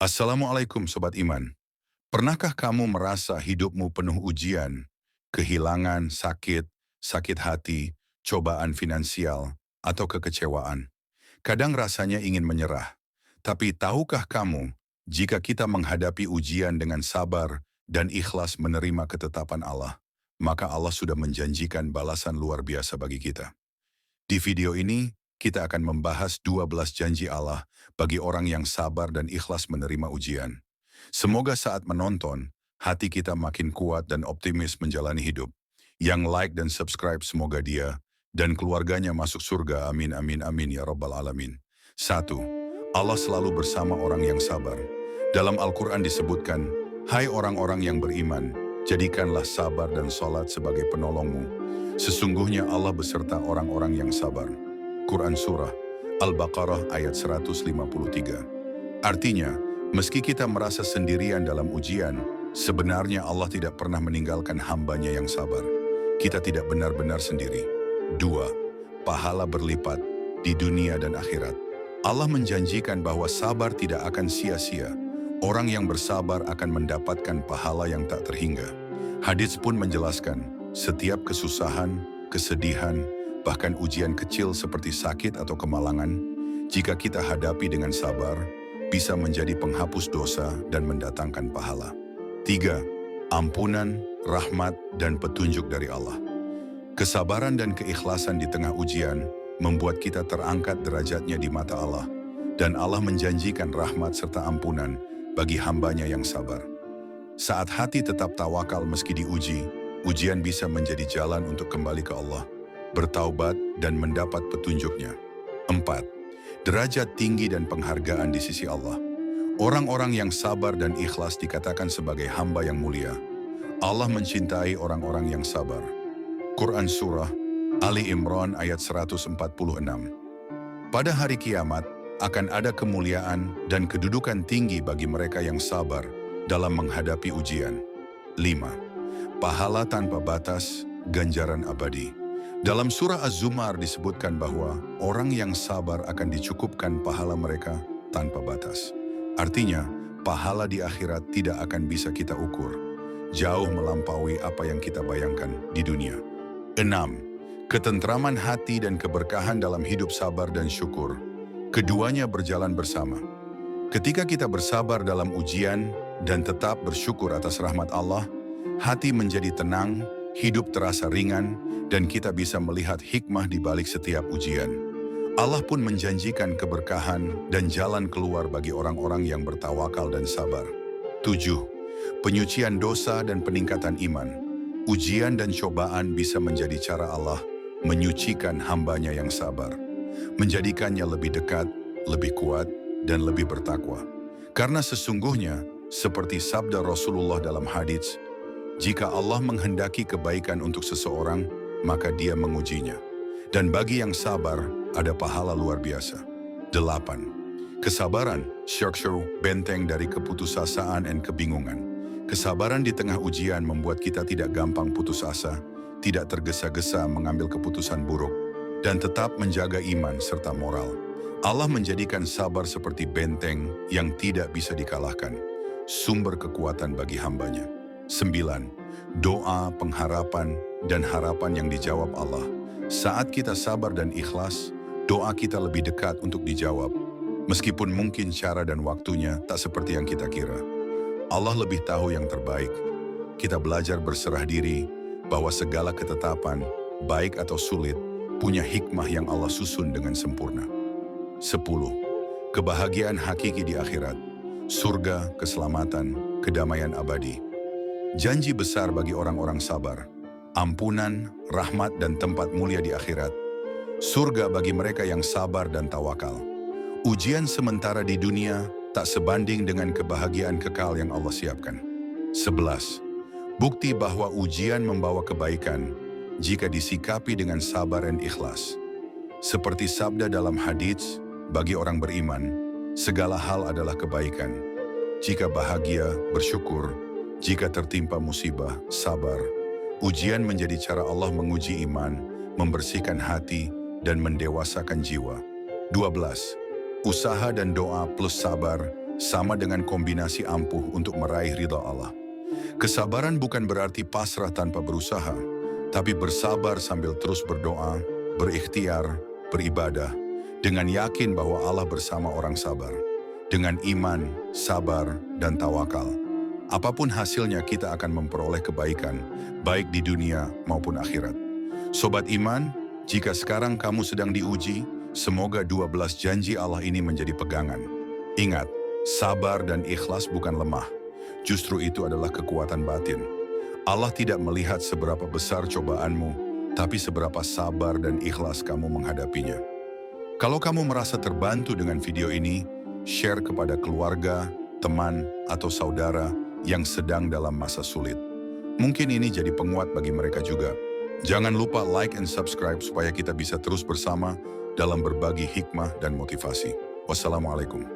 Assalamualaikum Sobat Iman. Pernahkah kamu merasa hidupmu penuh ujian, kehilangan, sakit hati, cobaan finansial, atau kekecewaan? Kadang rasanya ingin menyerah. Tapi tahukah kamu, jika kita menghadapi ujian dengan sabar dan ikhlas menerima ketetapan Allah, maka Allah sudah menjanjikan balasan luar biasa bagi kita. Di video ini, kita akan membahas 12 janji Allah bagi orang yang sabar dan ikhlas menerima ujian. Semoga saat menonton, hati kita makin kuat dan optimis menjalani hidup. Yang like dan subscribe semoga dia dan keluarganya masuk surga. Amin, amin, amin, ya Rabbal Alamin. 1. Allah selalu bersama orang yang sabar. Dalam Al-Quran disebutkan, hai orang-orang yang beriman, jadikanlah sabar dan sholat sebagai penolongmu. Sesungguhnya Allah beserta orang-orang yang sabar. Quran Surah Al-Baqarah ayat 153. Artinya, meski kita merasa sendirian dalam ujian, sebenarnya Allah tidak pernah meninggalkan hambanya yang sabar. Kita tidak benar-benar sendiri. 2. Pahala berlipat di dunia dan akhirat. Allah menjanjikan bahwa sabar tidak akan sia-sia. Orang yang bersabar akan mendapatkan pahala yang tak terhingga. Hadits pun menjelaskan, setiap kesusahan, kesedihan, bahkan ujian kecil seperti sakit atau kemalangan, jika kita hadapi dengan sabar, bisa menjadi penghapus dosa dan mendatangkan pahala. 3. Ampunan, rahmat, dan petunjuk dari Allah. Kesabaran dan keikhlasan di tengah ujian membuat kita terangkat derajatnya di mata Allah, dan Allah menjanjikan rahmat serta ampunan bagi hambanya yang sabar. Saat hati tetap tawakal meski diuji, ujian bisa menjadi jalan untuk kembali ke Allah, bertaubat dan mendapat petunjuknya. 4. Derajat tinggi dan penghargaan di sisi Allah. Orang-orang yang sabar dan ikhlas dikatakan sebagai hamba yang mulia. Allah mencintai orang-orang yang sabar. Quran Surah Ali Imran ayat 146. Pada hari kiamat, akan ada kemuliaan dan kedudukan tinggi bagi mereka yang sabar dalam menghadapi ujian. 5. Pahala tanpa batas, ganjaran abadi. Dalam surah Az-Zumar disebutkan bahwa orang yang sabar akan dicukupkan pahala mereka tanpa batas. Artinya, pahala di akhirat tidak akan bisa kita ukur. Jauh melampaui apa yang kita bayangkan di dunia. 6. Ketentraman hati dan keberkahan dalam hidup sabar dan syukur. Keduanya berjalan bersama. Ketika kita bersabar dalam ujian dan tetap bersyukur atas rahmat Allah, hati menjadi tenang, hidup terasa ringan, dan kita bisa melihat hikmah di balik setiap ujian. Allah pun menjanjikan keberkahan dan jalan keluar bagi orang-orang yang bertawakal dan sabar. 7. Penyucian dosa dan peningkatan iman. Ujian dan cobaan bisa menjadi cara Allah menyucikan hambanya yang sabar, menjadikannya lebih dekat, lebih kuat, dan lebih bertakwa. Karena sesungguhnya, seperti sabda Rasulullah dalam hadits, jika Allah menghendaki kebaikan untuk seseorang, maka dia mengujinya. Dan bagi yang sabar, ada pahala luar biasa. 8. Kesabaran, syarkshu, benteng dari keputusasaan dan kebingungan. Kesabaran di tengah ujian membuat kita tidak gampang putus asa, tidak tergesa-gesa mengambil keputusan buruk, dan tetap menjaga iman serta moral. Allah menjadikan sabar seperti benteng yang tidak bisa dikalahkan, sumber kekuatan bagi hambanya. 9. Doa, pengharapan, dan harapan yang dijawab Allah. Saat kita sabar dan ikhlas, doa kita lebih dekat untuk dijawab. Meskipun mungkin cara dan waktunya tak seperti yang kita kira. Allah lebih tahu yang terbaik. Kita belajar berserah diri bahwa segala ketetapan, baik atau sulit, punya hikmah yang Allah susun dengan sempurna. 10. Kebahagiaan hakiki di akhirat. Surga, keselamatan, kedamaian abadi. Janji besar bagi orang-orang sabar. Ampunan, rahmat, dan tempat mulia di akhirat. Surga bagi mereka yang sabar dan tawakal. Ujian sementara di dunia tak sebanding dengan kebahagiaan kekal yang Allah siapkan. 11. Bukti bahwa ujian membawa kebaikan jika disikapi dengan sabar dan ikhlas. Seperti sabda dalam hadits, bagi orang beriman, segala hal adalah kebaikan. Jika bahagia, bersyukur. Jika tertimpa musibah, sabar. Ujian menjadi cara Allah menguji iman, membersihkan hati, dan mendewasakan jiwa. 12. Usaha dan doa plus sabar sama dengan kombinasi ampuh untuk meraih ridha Allah. Kesabaran bukan berarti pasrah tanpa berusaha, tapi bersabar sambil terus berdoa, berikhtiar, beribadah, dengan yakin bahwa Allah bersama orang sabar. Dengan iman, sabar, dan tawakal, apapun hasilnya kita akan memperoleh kebaikan, baik di dunia maupun akhirat. Sobat iman, jika sekarang kamu sedang diuji, semoga 12 janji Allah ini menjadi pegangan. Ingat, sabar dan ikhlas bukan lemah. Justru itu adalah kekuatan batin. Allah tidak melihat seberapa besar cobaanmu, tapi seberapa sabar dan ikhlas kamu menghadapinya. Kalau kamu merasa terbantu dengan video ini, share kepada keluarga, teman, atau saudara yang sedang dalam masa sulit. Mungkin ini jadi penguat bagi mereka juga. Jangan lupa like and subscribe supaya kita bisa terus bersama dalam berbagi hikmah dan motivasi. Wassalamualaikum.